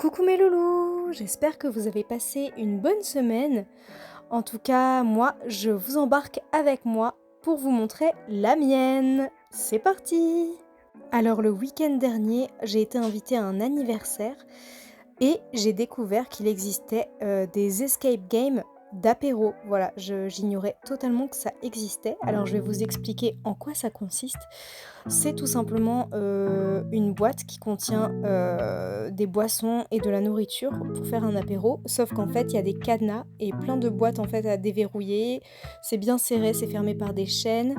Coucou mes loulous, j'espère que vous avez passé une bonne semaine. En tout cas, moi, je vous embarque avec moi pour vous montrer la mienne. C'est parti! Alors le week-end dernier, j'ai été invitée à un anniversaire et j'ai découvert qu'il existait des escape games d'apéro. Voilà, j'ignorais totalement que ça existait. Alors je vais vous expliquer en quoi ça consiste. C'est tout simplement, une boîte qui contient, des boissons et de la nourriture pour faire un apéro. Sauf qu'en fait, il y a des cadenas et plein de boîtes, en fait, à déverrouiller. C'est bien serré, c'est fermé par des chaînes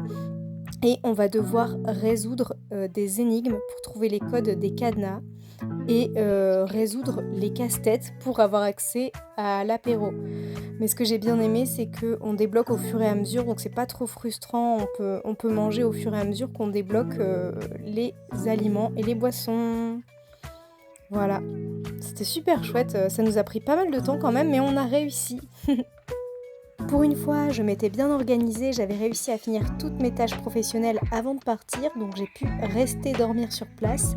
et on va devoir résoudre, des énigmes pour trouver les codes des cadenas et résoudre les casse-têtes pour avoir accès à l'apéro. Mais ce que j'ai bien aimé, c'est qu'on débloque au fur et à mesure, donc c'est pas trop frustrant. On peut manger au fur et à mesure qu'on débloque les aliments et les boissons. Voilà, c'était super chouette. Ça nous a pris pas mal de temps quand même, mais on a réussi. Pour une fois, je m'étais bien organisée, j'avais réussi à finir toutes mes tâches professionnelles avant de partir, donc j'ai pu rester dormir sur place.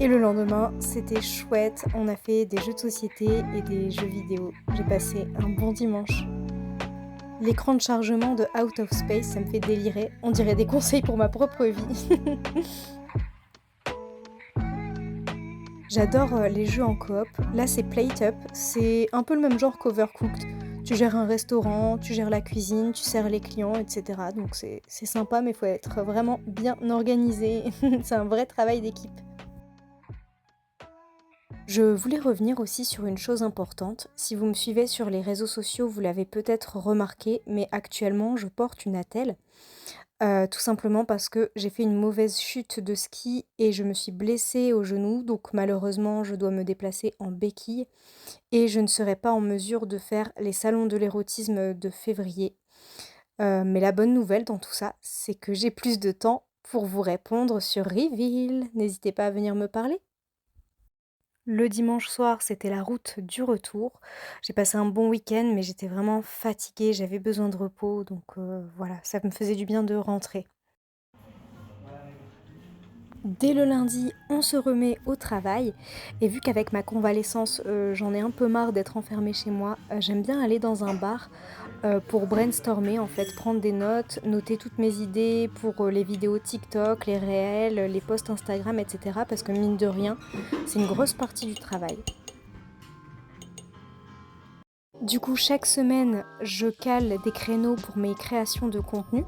Et le lendemain, c'était chouette, on a fait des jeux de société et des jeux vidéo. J'ai passé un bon dimanche. L'écran de chargement de Out of Space, ça me fait délirer. On dirait des conseils pour ma propre vie. J'adore les jeux en coop. Là, c'est Plate Up. C'est un peu le même genre qu'Overcooked. Tu gères un restaurant, tu gères la cuisine, tu sers les clients, etc. Donc c'est sympa, mais il faut être vraiment bien organisé. C'est un vrai travail d'équipe. Je voulais revenir aussi sur une chose importante. Si vous me suivez sur les réseaux sociaux, vous l'avez peut-être remarqué, mais actuellement, je porte une attelle. Tout simplement parce que j'ai fait une mauvaise chute de ski et je me suis blessée au genou, donc malheureusement, je dois me déplacer en béquille et je ne serai pas en mesure de faire les salons de l'érotisme de février. Mais la bonne nouvelle dans tout ça, c'est que j'ai plus de temps pour vous répondre sur Reveal. N'hésitez pas à venir me parler. Le dimanche soir, c'était la route du retour. J'ai passé un bon week-end, mais j'étais vraiment fatiguée, j'avais besoin de repos, donc voilà, ça me faisait du bien de rentrer. Dès le lundi, on se remet au travail et vu qu'avec ma convalescence, j'en ai un peu marre d'être enfermée chez moi, j'aime bien aller dans un bar, pour brainstormer en fait, prendre des notes, noter toutes mes idées pour, les vidéos TikTok, les réels, les posts Instagram et cetera parce que mine de rien, c'est une grosse partie du travail. Du coup, chaque semaine, je cale des créneaux pour mes créations de contenu,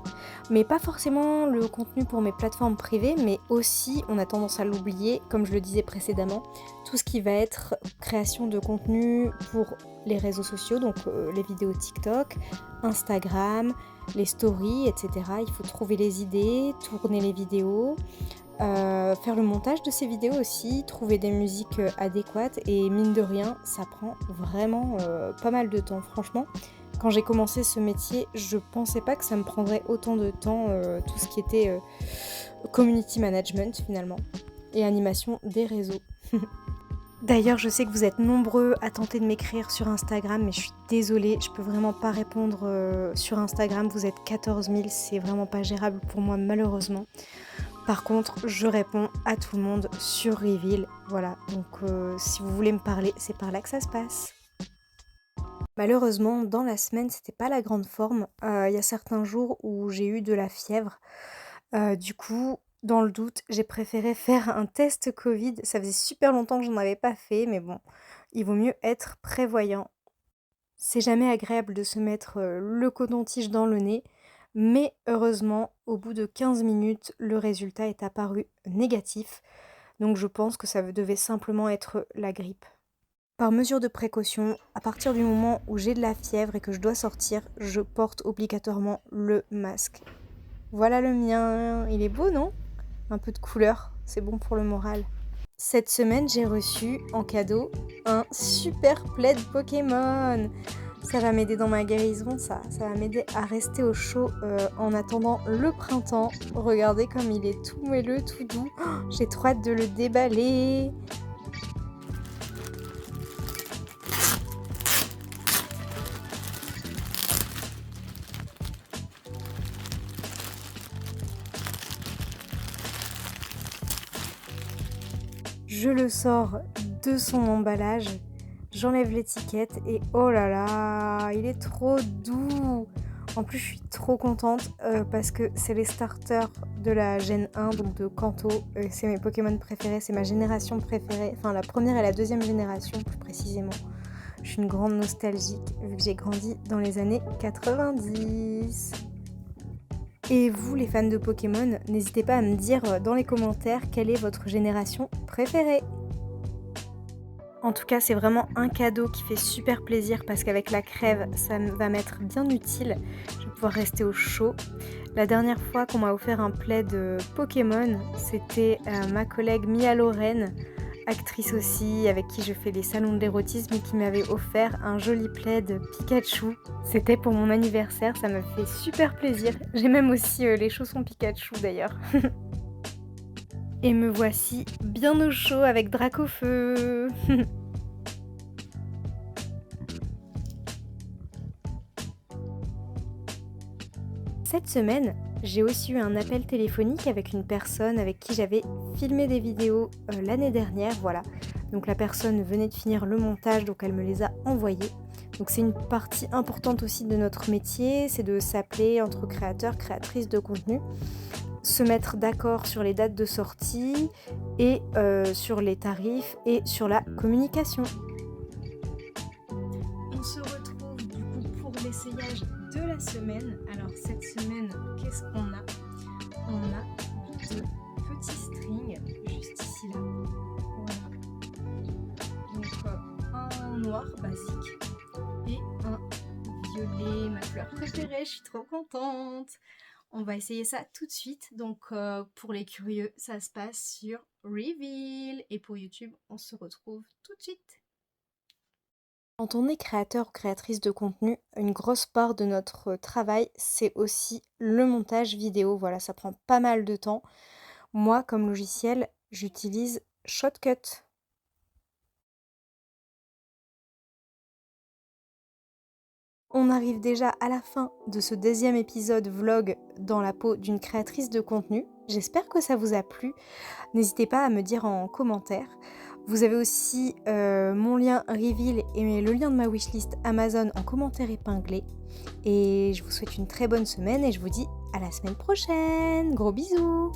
mais pas forcément le contenu pour mes plateformes privées, mais aussi, on a tendance à l'oublier, comme je le disais précédemment, tout ce qui va être création de contenu pour les réseaux sociaux, donc les vidéos TikTok, Instagram, les stories, etc. Il faut trouver les idées, tourner les vidéos, faire le montage de ces vidéos aussi, trouver des musiques, adéquates et mine de rien, ça prend vraiment, pas mal de temps. Franchement, quand j'ai commencé ce métier, je pensais pas que ça me prendrait autant de temps, tout ce qui était, community management finalement et animation des réseaux. D'ailleurs, je sais que vous êtes nombreux à tenter de m'écrire sur Instagram, mais je suis désolée, je peux vraiment pas répondre, sur Instagram. Vous êtes 14 000, c'est vraiment pas gérable pour moi malheureusement. Par contre, je réponds à tout le monde sur Reveal, voilà, donc si vous voulez me parler, c'est par là que ça se passe. Malheureusement, dans la semaine, c'était pas la grande forme. Il y a certains jours où j'ai eu de la fièvre. Du coup, dans le doute, j'ai préféré faire un test Covid. Ça faisait super longtemps que j'en avais pas fait, mais bon, il vaut mieux être prévoyant. C'est jamais agréable de se mettre, le coton-tige dans le nez, mais heureusement, au bout de 15 minutes, le résultat est apparu négatif, donc je pense que ça devait simplement être la grippe. Par mesure de précaution, à partir du moment où j'ai de la fièvre et que je dois sortir, je porte obligatoirement le masque. Voilà le mien, il est beau, non? Un peu de couleur, c'est bon pour le moral. Cette semaine, j'ai reçu en cadeau un super plaid Pokémon. Ça va m'aider dans ma guérison, ça va m'aider à rester au chaud en attendant le printemps. Regardez comme il est tout moelleux, tout doux. Oh, j'ai trop hâte de le déballer. Je le sors de son emballage. J'enlève l'étiquette et oh là là, il est trop doux. En plus, je suis trop contente parce que c'est les starters de la Gen 1, donc de Kanto. C'est mes Pokémon préférés, c'est ma génération préférée. Enfin, la première et la deuxième génération, plus précisément. Je suis une grande nostalgique vu que j'ai grandi dans les années 90. Et vous, les fans de Pokémon, n'hésitez pas à me dire dans les commentaires quelle est votre génération préférée. En tout cas, c'est vraiment un cadeau qui fait super plaisir parce qu'avec la crève, ça va m'être bien utile. Je vais pouvoir rester au chaud. La dernière fois qu'on m'a offert un plaid Pokémon, c'était ma collègue Mia Lorraine, actrice aussi, avec qui je fais les salons de l'érotisme et qui m'avait offert un joli plaid Pikachu. C'était pour mon anniversaire, ça me fait super plaisir. J'ai même aussi les chaussons Pikachu d'ailleurs. Et me voici bien au chaud avec Dracofeu. Cette semaine, j'ai aussi eu un appel téléphonique avec une personne avec qui j'avais filmé des vidéos l'année dernière, voilà. Donc la personne venait de finir le montage, donc elle me les a envoyées. Donc c'est une partie importante aussi de notre métier, c'est de s'appeler entre créateurs, créatrices de contenu, se mettre d'accord sur les dates de sortie et sur les tarifs et sur la communication. On se retrouve du coup pour l'essayage de la semaine. Alors cette semaine, qu'est-ce qu'on a? On a deux petits strings juste ici là. Voilà. Donc un noir basique et un violet, ma couleur préférée, je suis trop contente. On va essayer ça tout de suite. Donc pour les curieux, ça se passe sur Reveal. Et pour YouTube, on se retrouve tout de suite. Quand on est créateur ou créatrice de contenu, une grosse part de notre travail, c'est aussi le montage vidéo. Voilà, ça prend pas mal de temps. Moi, comme logiciel, j'utilise Shotcut. On arrive déjà à la fin de ce deuxième épisode vlog dans la peau d'une créatrice de contenu. J'espère que ça vous a plu. N'hésitez pas à me dire en commentaire. Vous avez aussi mon lien Reveal et le lien de ma wishlist Amazon en commentaire épinglé. Et je vous souhaite une très bonne semaine et je vous dis à la semaine prochaine. Gros bisous!